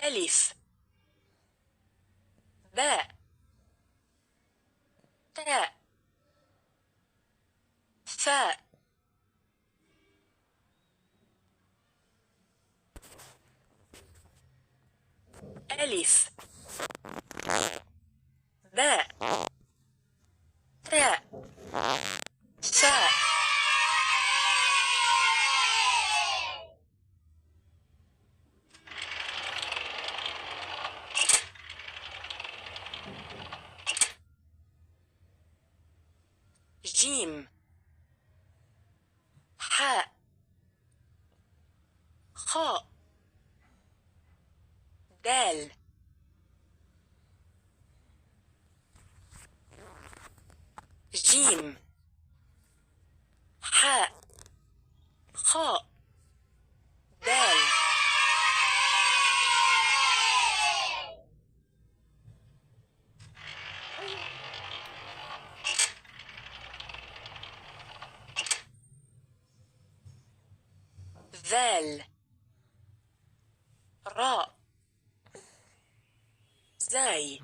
ألف باء تاء ثاء ألف باء تاء ثاء جيم حاء خاء دال جيم حاء خاء دال ذال راء زاي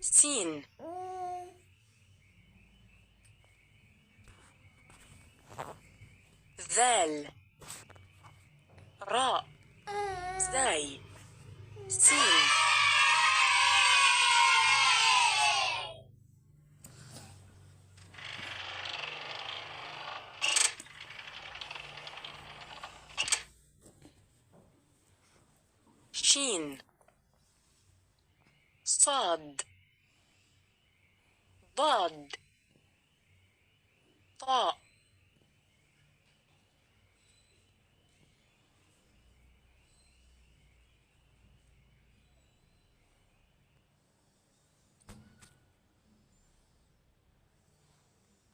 سين ذال راء زاي سين شين صاد ضاد طاء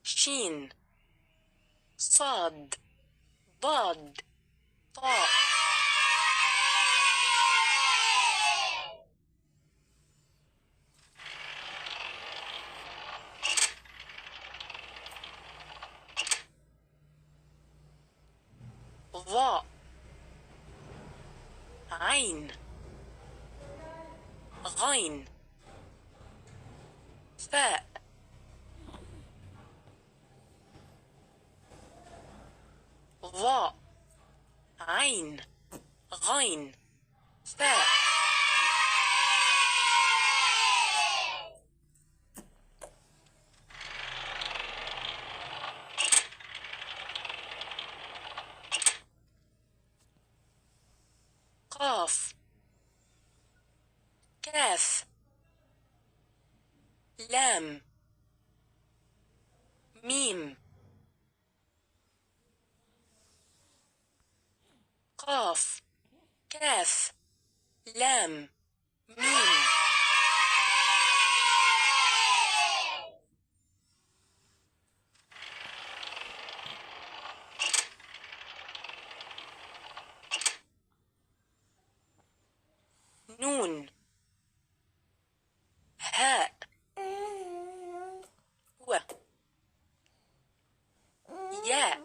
شين صاد ضاد طاء ظاء عين غين فاء ظاء عين غين فاء قاف كاف لام ميم قاف كاف لام ميم نون هاء و ياء